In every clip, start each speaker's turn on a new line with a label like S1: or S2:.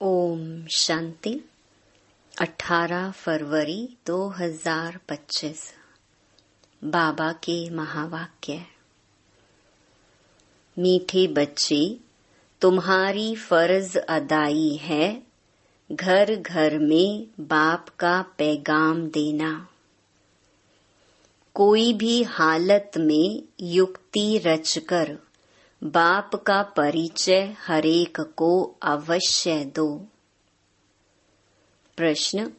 S1: ओम शांति। 18 फरवरी 2025 बाबा के महावाक्य। मीठे बच्चे, तुम्हारी फर्ज अदाई है घर घर में बाप का पैगाम देना। कोई भी हालत में युक्ति रचकर बाप का परिचय हरेक को अवश्य दो। प्रश्न,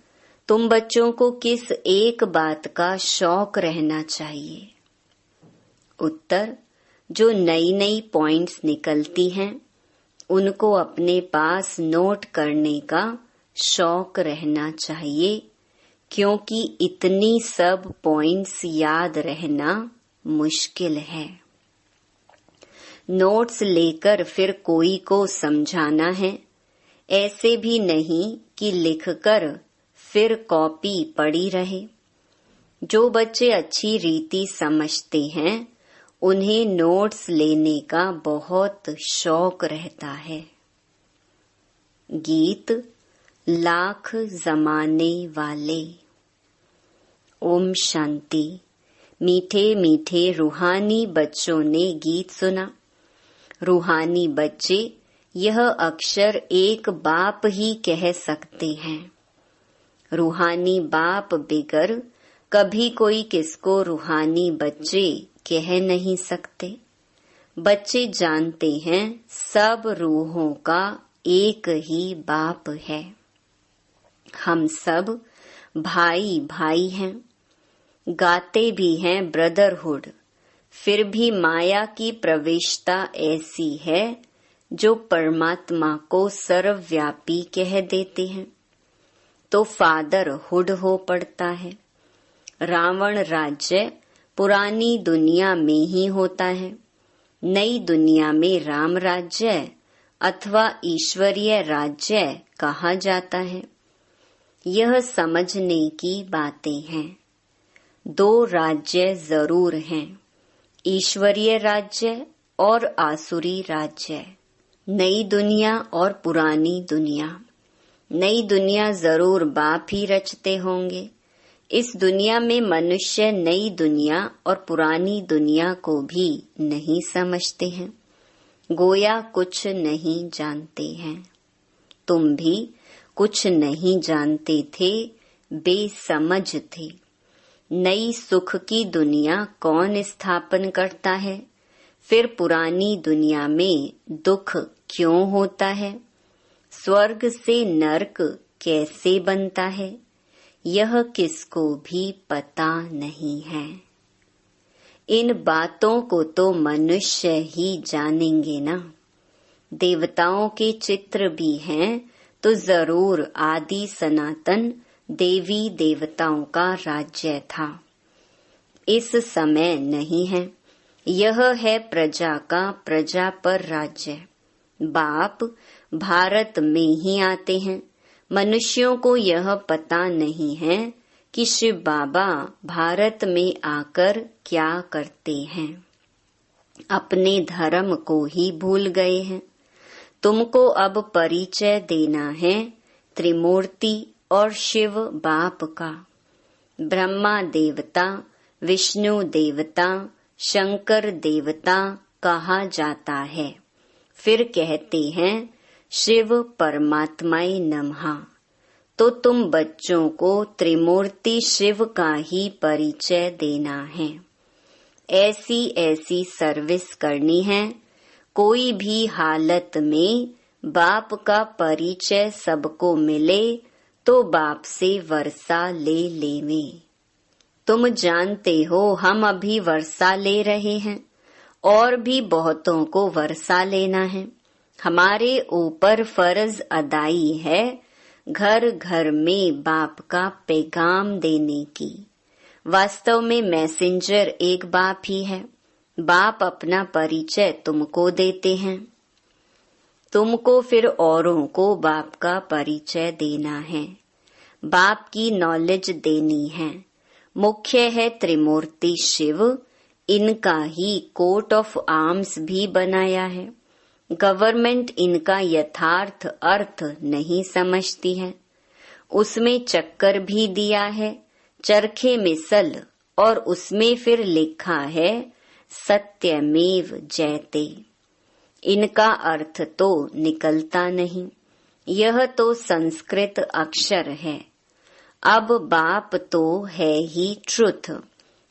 S1: तुम बच्चों को किस एक बात का शौक रहना चाहिए? उत्तर, जो नई नई पॉइंट्स निकलती हैं उनको अपने पास नोट करने का शौक रहना चाहिए, क्योंकि इतनी सब पॉइंट्स याद रहना मुश्किल है। नोट्स लेकर फिर कोई को समझाना है, ऐसे भी नहीं कि लिखकर फिर कॉपी पड़ी रहे। जो बच्चे अच्छी रीति समझते हैं उन्हें नोट्स लेने का बहुत शौक रहता है। गीत लाख जमाने वाले। ओम शांति। मीठे मीठे रूहानी बच्चों ने गीत सुना। रूहानी बच्चे यह अक्षर एक बाप ही कह सकते हैं। रूहानी बाप बिगर कभी कोई किसको रूहानी बच्चे कह नहीं सकते। बच्चे जानते हैं सब रूहों का एक ही बाप है। हम सब भाई भाई हैं, गाते भी हैं ब्रदरहुड। फिर भी माया की प्रविष्टता ऐसी है जो परमात्मा को सर्वव्यापी कह देते हैं, तो फादरहुड हो पड़ता है। रावण राज्य पुरानी दुनिया में ही होता है, नई दुनिया में राम राज्य अथवा ईश्वरीय राज्य कहा जाता है। यह समझने की बातें हैं। दो राज्य जरूर हैं, ईश्वरीय राज्य और आसुरी राज्य, नई दुनिया और पुरानी दुनिया। नई दुनिया जरूर बाप ही रचते होंगे। इस दुनिया में मनुष्य नई दुनिया और पुरानी दुनिया को भी नहीं समझते हैं, गोया कुछ नहीं जानते हैं। तुम भी कुछ नहीं जानते थे, बेसमझ थे। नई सुख की दुनिया कौन स्थापन करता है? फिर पुरानी दुनिया में दुख क्यों होता है? स्वर्ग से नरक कैसे बनता है? यह किसको भी पता नहीं है। इन बातों को तो मनुष्य ही जानेंगे ना। देवताओं के चित्र भी हैं तो जरूर आदि सनातन देवी देवताओं का राज्य था। इस समय नहीं है। यह है प्रजा का प्रजा पर राज्य। बाप भारत में ही आते हैं। मनुष्यों को यह पता नहीं है कि शिव बाबा भारत में आकर क्या करते हैं। अपने धर्म को ही भूल गए हैं। तुमको अब परिचय देना है त्रिमूर्ति और शिव बाप का। ब्रह्मा देवता, विष्णु देवता, शंकर देवता कहा जाता है। फिर कहते हैं शिव परमात्माय नमः। तो तुम बच्चों को त्रिमूर्ति शिव का ही परिचय देना है। ऐसी ऐसी सर्विस करनी है। कोई भी हालत में बाप का परिचय सबको मिले तो बाप से वर्षा ले लेवे। तुम जानते हो हम अभी वर्षा ले रहे हैं और भी बहुतों को वर्षा लेना है। हमारे ऊपर फर्ज अदाई है घर घर में बाप का पैगाम देने की। वास्तव में मैसेंजर एक बाप ही है। बाप अपना परिचय तुमको देते हैं। तुमको फिर औरों को बाप का परिचय देना है, बाप की नॉलेज देनी है। मुख्य है त्रिमूर्ति शिव। इनका ही कोट ऑफ आर्म्स भी बनाया है। गवर्नमेंट इनका यथार्थ अर्थ नहीं समझती है। उसमें चक्कर भी दिया है, चरखे में सल, और उसमें फिर लिखा है सत्यमेव जयते। इनका अर्थ तो निकलता नहीं। यह तो संस्कृत अक्षर है। अब बाप तो है ही ट्रुथ।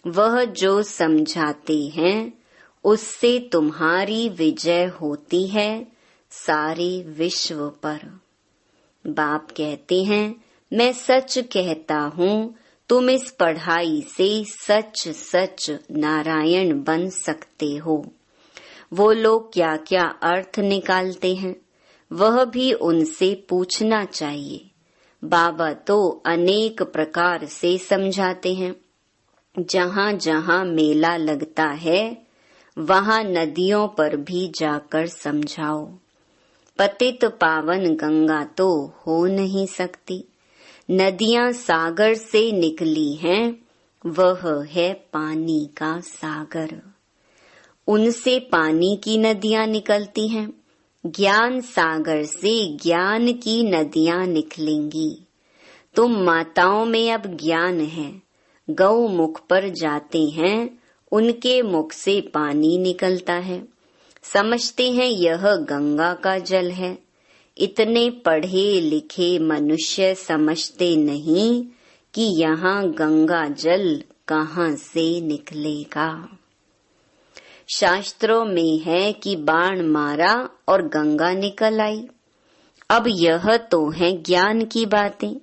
S1: वह जो समझाते हैं उससे तुम्हारी विजय होती है सारे विश्व पर। बाप कहते हैं मैं सच कहता हूँ, तुम इस पढ़ाई से सच सच नारायण बन सकते हो। वो लोग क्या क्या अर्थ निकालते हैं वह भी उनसे पूछना चाहिए। बाबा तो अनेक प्रकार से समझाते हैं। जहाँ जहाँ मेला लगता है वहाँ नदियों पर भी जाकर समझाओ। पतित पावन गंगा तो हो नहीं सकती। नदियाँ सागर से निकली हैं, वह है पानी का सागर। उनसे पानी की नदियाँ निकलती हैं। ज्ञान सागर से ज्ञान की नदियाँ निकलेंगी। तुम माताओं में अब ज्ञान है। गौ मुख पर जाते हैं, उनके मुख से पानी निकलता है। समझते हैं यह गंगा का जल है। इतने पढ़े लिखे मनुष्य समझते नहीं कि यहाँ गंगा जल कहाँ से निकलेगा। शास्त्रों में है कि बाण मारा और गंगा निकल आई। अब यह तो है ज्ञान की बातें।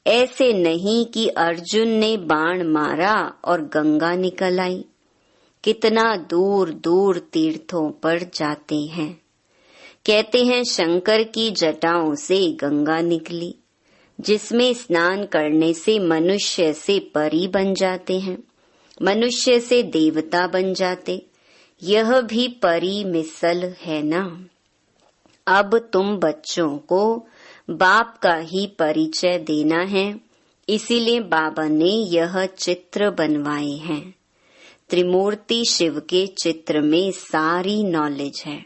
S1: ऐसे नहीं कि अर्जुन ने बाण मारा और गंगा निकल आई। कितना दूर दूर तीर्थों पर जाते हैं। कहते हैं शंकर की जटाओं से गंगा निकली, जिसमें स्नान करने से मनुष्य से परी बन जाते हैं, मनुष्य से देवता बन जाते। यह भी परी मिसल है ना। अब तुम बच्चों को बाप का ही परिचय देना है, इसीलिए बाबा ने यह चित्र बनवाए हैं। त्रिमूर्ति शिव के चित्र में सारी नॉलेज है।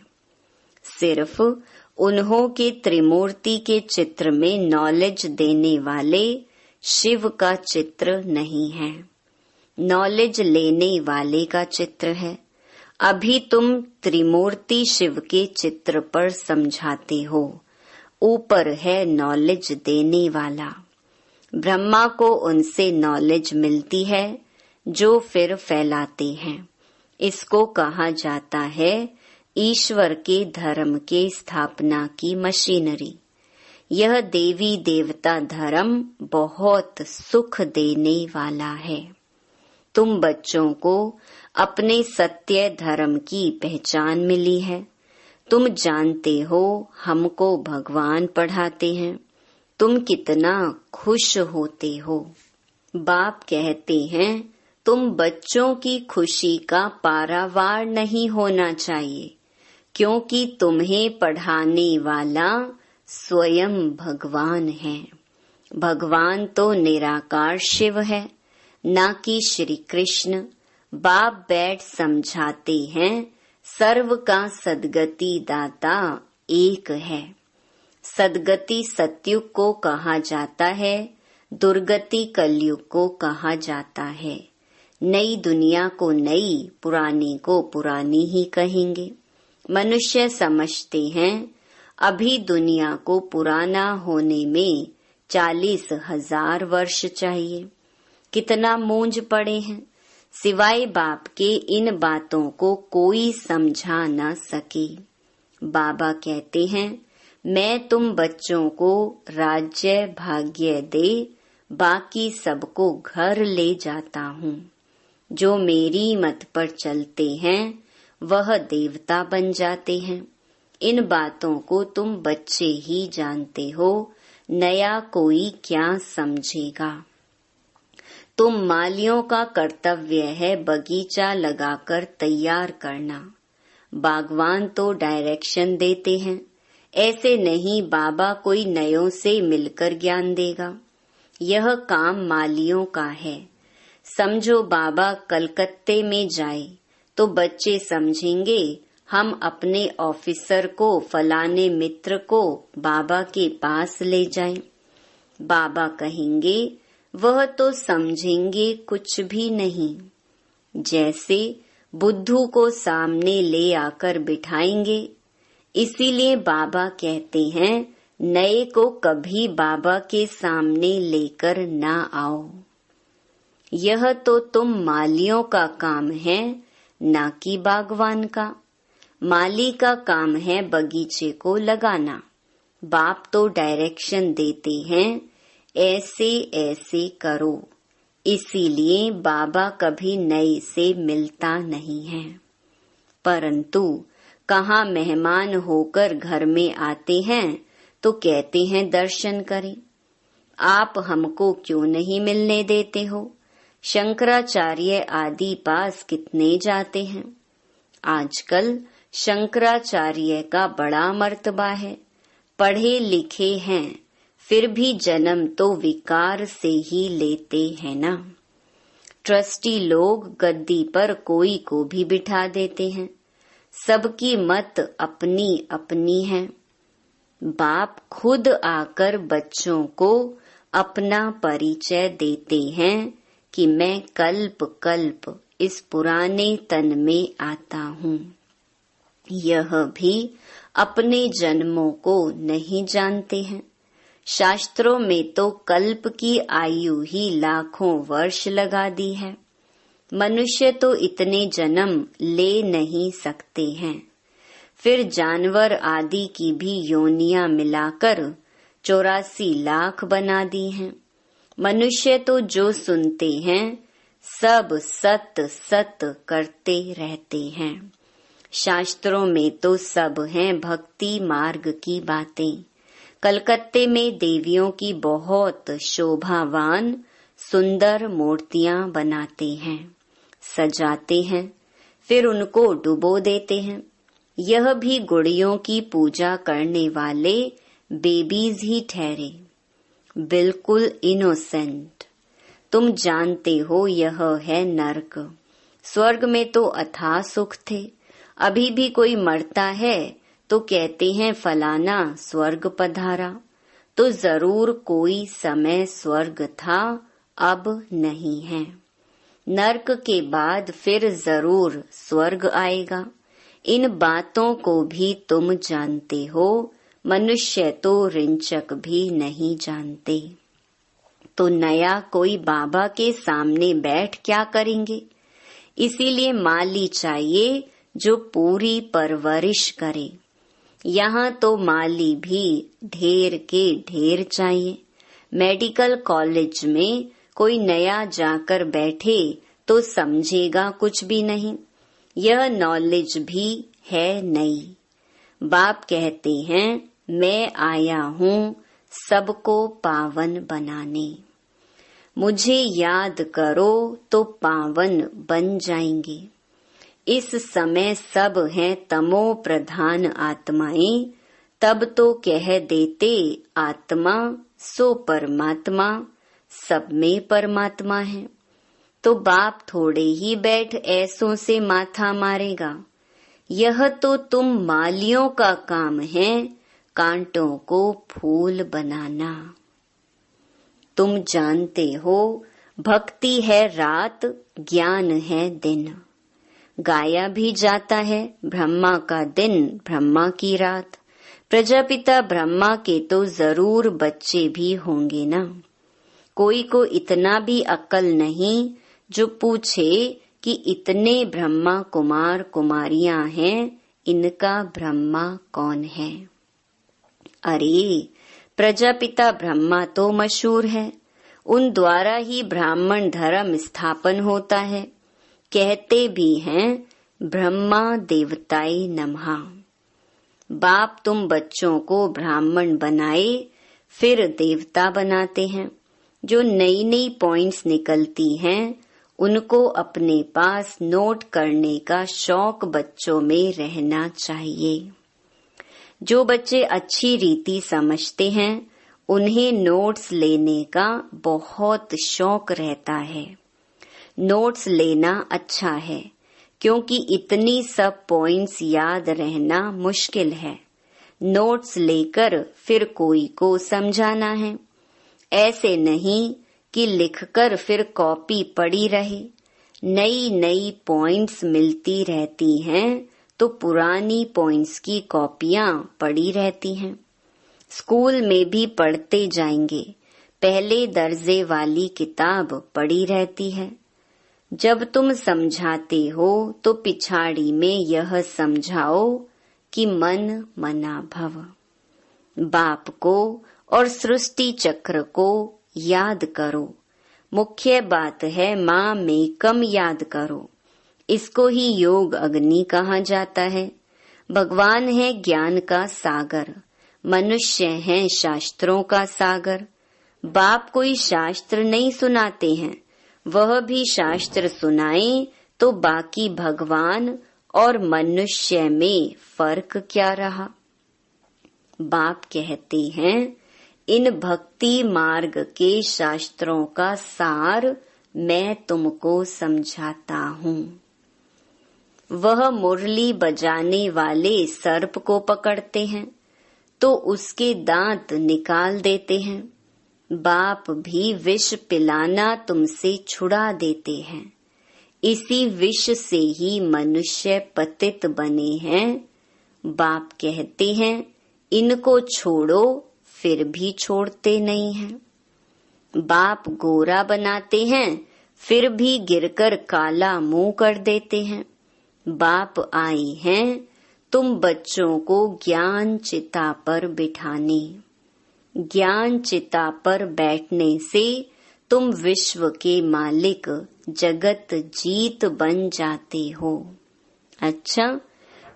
S1: सिर्फ उन्हों के त्रिमूर्ति के चित्र में नॉलेज देने वाले शिव का चित्र नहीं है, नॉलेज लेने वाले का चित्र है। अभी तुम त्रिमूर्ति शिव के चित्र पर समझाते हो, ऊपर है नॉलेज देने वाला। ब्रह्मा को उनसे नॉलेज मिलती है जो फिर फैलाते हैं। इसको कहा जाता है ईश्वर के धर्म के स्थापना की मशीनरी। यह देवी देवता धर्म बहुत सुख देने वाला है। तुम बच्चों को अपने सत्य धर्म की पहचान मिली है। तुम जानते हो हमको भगवान पढ़ाते हैं। तुम कितना खुश होते हो। बाप कहते हैं तुम बच्चों की खुशी का पारावार नहीं होना चाहिए, क्योंकि तुम्हें पढ़ाने वाला स्वयं भगवान है। भगवान तो निराकार शिव है, ना कि श्री कृष्ण। बाप बैठ समझाते हैं सर्व का सद्गति दाता एक है। सद्गति सतयुग को कहा जाता है, दुर्गति कलयुग को कहा जाता है। नई दुनिया को नई, पुरानी को पुरानी ही कहेंगे। मनुष्य समझते हैं अभी दुनिया को पुराना होने में 40,000 वर्ष चाहिए। कितना मूंझ पड़े हैं। सिवाय बाप के इन बातों को कोई समझा न सके। बाबा कहते हैं मैं तुम बच्चों को राज्य भाग्य दे, बाकी सबको घर ले जाता हूँ। जो मेरी मत पर चलते हैं वह देवता बन जाते हैं। इन बातों को तुम बच्चे ही जानते हो, नया कोई क्या समझेगा। तुम मालियों का कर्तव्य है बगीचा लगाकर तैयार करना। बागवान तो डायरेक्शन देते हैं। ऐसे नहीं बाबा कोई नयों से मिलकर ज्ञान देगा। यह काम मालियों का है। समझो बाबा कलकत्ते में जाए तो बच्चे समझेंगे हम अपने ऑफिसर को, फलाने मित्र को बाबा के पास ले जाएं। बाबा कहेंगे वह तो समझेंगे कुछ भी नहीं। जैसे बुद्धू को सामने ले आकर बिठाएंगे, इसीलिए बाबा कहते हैं नए को कभी बाबा के सामने लेकर ना आओ। यह तो तुम मालियों का काम है, ना कि बागवान का। माली का काम है बगीचे को लगाना। बाप तो डायरेक्शन देते हैं, ऐसे ऐसे करो। इसीलिए बाबा कभी नए से मिलता नहीं है। परंतु कहाँ मेहमान होकर घर में आते हैं तो कहते हैं दर्शन करें। आप हमको क्यों नहीं मिलने देते हो? शंकराचार्य आदि पास कितने जाते हैं। आजकल शंकराचार्य का बड़ा मर्तबा है। पढ़े लिखे हैं, फिर भी जन्म तो विकार से ही लेते हैं ना। ट्रस्टी लोग गद्दी पर कोई को भी बिठा देते हैं। सबकी मत अपनी अपनी है। बाप खुद आकर बच्चों को अपना परिचय देते हैं कि मैं कल्प कल्प इस पुराने तन में आता हूँ। यह भी अपने जन्मों को नहीं जानते हैं। शास्त्रों में तो कल्प की आयु ही लाखों वर्ष लगा दी है। मनुष्य तो इतने जन्म ले नहीं सकते हैं। फिर जानवर आदि की भी योनियां मिलाकर 84 लाख बना दी हैं। मनुष्य तो जो सुनते हैं सब सत सत करते रहते हैं। शास्त्रों में तो सब हैं भक्ति मार्ग की बातें। कलकत्ते में देवियों की बहुत शोभावान सुंदर मूर्तियां बनाते हैं, सजाते हैं, फिर उनको डुबो देते हैं। यह भी गुड़ियों की पूजा करने वाले बेबीज ही ठहरे, बिल्कुल इनोसेंट। तुम जानते हो यह है नरक। स्वर्ग में तो अथाह सुख थे। अभी भी कोई मरता है तो कहते हैं फलाना स्वर्ग पधारा। तो जरूर कोई समय स्वर्ग था, अब नहीं है। नरक के बाद फिर जरूर स्वर्ग आएगा। इन बातों को भी तुम जानते हो, मनुष्य तो रिंचक भी नहीं जानते। तो नया कोई बाबा के सामने बैठ क्या करेंगे? इसीलिए माली चाहिए जो पूरी परवरिश करे। यहाँ तो माली भी ढेर के ढेर चाहिए। मेडिकल कॉलेज में कोई नया जाकर बैठे तो समझेगा कुछ भी नहीं। यह नॉलेज भी है नई। बाप कहते हैं मैं आया हूँ सबको पावन बनाने। मुझे याद करो तो पावन बन जाएंगे। इस समय सब हैं तमो प्रधान आत्माएं, तब तो कह देते आत्मा सो परमात्मा, सब में परमात्मा है। तो बाप थोड़े ही बैठ ऐसों से माथा मारेगा। यह तो तुम मालियों का काम है, कांटों को फूल बनाना। तुम जानते हो भक्ति है रात, ज्ञान है दिन। गाया भी जाता है ब्रह्मा का दिन, ब्रह्मा की रात। प्रजापिता ब्रह्मा के तो जरूर बच्चे भी होंगे ना। कोई को इतना भी अक्ल नहीं जो पूछे कि इतने ब्रह्मा कुमार कुमारियां हैं, इनका ब्रह्मा कौन है? अरे प्रजापिता ब्रह्मा तो मशहूर है। उन द्वारा ही ब्राह्मण धर्म स्थापन होता है। कहते भी हैं ब्रह्मा देवताय नमः। बाप तुम बच्चों को ब्राह्मण बनाए, फिर देवता बनाते हैं। जो नई नई पॉइंट्स निकलती हैं उनको अपने पास नोट करने का शौक बच्चों में रहना चाहिए। जो बच्चे अच्छी रीति समझते हैं उन्हें नोट्स लेने का बहुत शौक रहता है। नोट्स लेना अच्छा है, क्योंकि इतनी सब पॉइंट्स याद रहना मुश्किल है। नोट्स लेकर फिर कोई को समझाना है। ऐसे नहीं कि लिखकर फिर कॉपी पड़ी रहे। नई नई पॉइंट्स मिलती रहती हैं तो पुरानी पॉइंट्स की कॉपियां पड़ी रहती हैं। स्कूल में भी पढ़ते जाएंगे, पहले दर्जे वाली किताब पड़ी रहती है। जब तुम समझाते हो तो पिछाड़ी में यह समझाओ कि मन मना भव। बाप को और सृष्टि चक्र को याद करो। मुख्य बात है माँ में कम याद करो। इसको ही योग अग्नि कहा जाता है। भगवान है ज्ञान का सागर, मनुष्य है शास्त्रों का सागर। बाप कोई शास्त्र नहीं सुनाते हैं, वह भी शास्त्र सुनाए तो बाकी भगवान और मनुष्य में फर्क क्या रहा। बाप कहते हैं इन भक्ति मार्ग के शास्त्रों का सार मैं तुमको समझाता हूँ। वह मुरली बजाने वाले सर्प को पकड़ते हैं तो उसके दांत निकाल देते हैं। बाप भी विष पिलाना तुमसे छुड़ा देते हैं। इसी विष से ही मनुष्य पतित बने हैं। बाप कहते हैं इनको छोड़ो, फिर भी छोड़ते नहीं हैं। बाप गोरा बनाते हैं, फिर भी गिरकर काला मुंह कर देते हैं। बाप आए हैं तुम बच्चों को ज्ञान चिता पर बिठाने। ज्ञान चिता पर बैठने से तुम विश्व के मालिक जगत जीत बन जाते हो। अच्छा,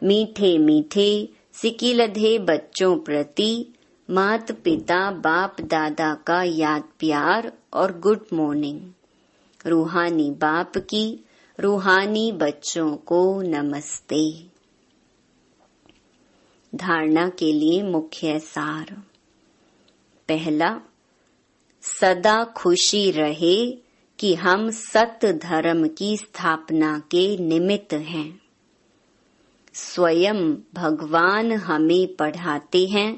S1: मीठे मीठे सिकिलधे बच्चों प्रति माता पिता बाप दादा का याद प्यार और गुड मॉर्निंग। रूहानी बाप की रूहानी बच्चों को नमस्ते। धारणा के लिए मुख्य सार। पहला, सदा खुशी रहे कि हम सत्य धर्म की स्थापना के निमित्त हैं। स्वयं भगवान हमें पढ़ाते हैं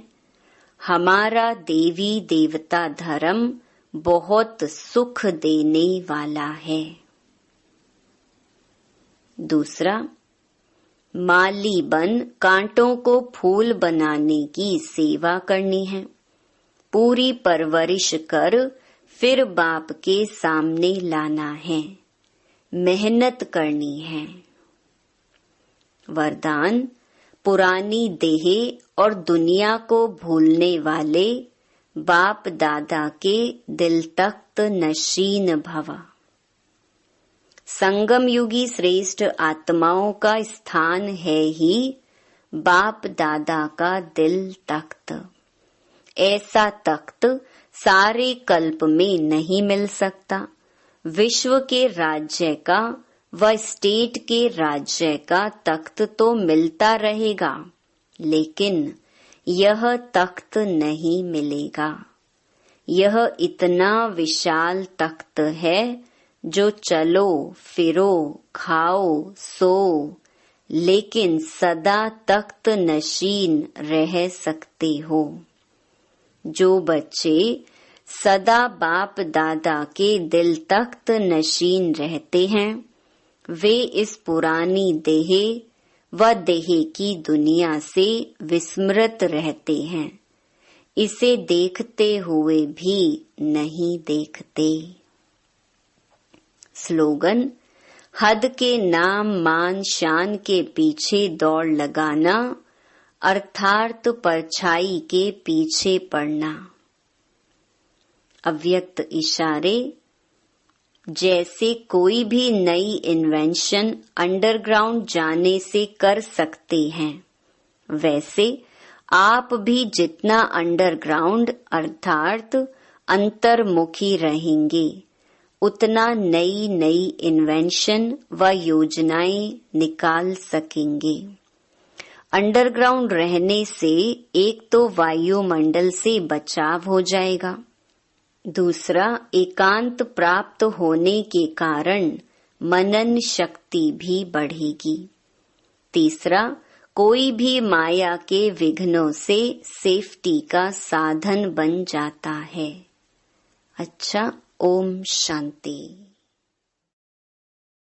S1: हमारा देवी देवता धर्म बहुत सुख देने वाला है। दूसरा, माली बन कांटों को फूल बनाने की सेवा करनी है। पूरी परवरिश कर फिर बाप के सामने लाना है। मेहनत करनी है। वरदान, पुरानी देह और दुनिया को भूलने वाले बाप दादा के दिल तख्त नशीन भव। संगम युगी श्रेष्ठ आत्माओं का स्थान है ही बाप दादा का दिल तख्त। ऐसा तख्त सारे कल्प में नहीं मिल सकता। विश्व के राज्य का व स्टेट के राज्य का तख्त तो मिलता रहेगा, लेकिन यह तख्त नहीं मिलेगा। यह इतना विशाल तख्त है जो चलो फिरो खाओ सो, लेकिन सदा तख्त नशीन रह सकते हो। जो बच्चे सदा बाप दादा के दिल तख्त नशीन रहते हैं, वे इस पुरानी देह व देह की दुनिया से विस्मृत रहते हैं। इसे देखते हुए भी नहीं देखते। स्लोगन, हद के नाम मान शान के पीछे दौड़ लगाना, अर्थात परछाई के पीछे पड़ना। अव्यक्त इशारे, जैसे कोई भी नई इन्वेंशन अंडरग्राउंड जाने से कर सकते हैं, वैसे आप भी जितना अंडरग्राउंड अर्थात अंतर्मुखी रहेंगे, उतना नई नई इन्वेंशन व योजनाएं निकाल सकेंगे। अंडरग्राउंड रहने से एक तो वायुमंडल से बचाव हो जाएगा, दूसरा एकांत प्राप्त होने के कारण मनन शक्ति भी बढ़ेगी। तीसरा, कोई भी माया के विघ्नों से सेफ्टी का साधन बन जाता है। अच्छा, ओम शांति।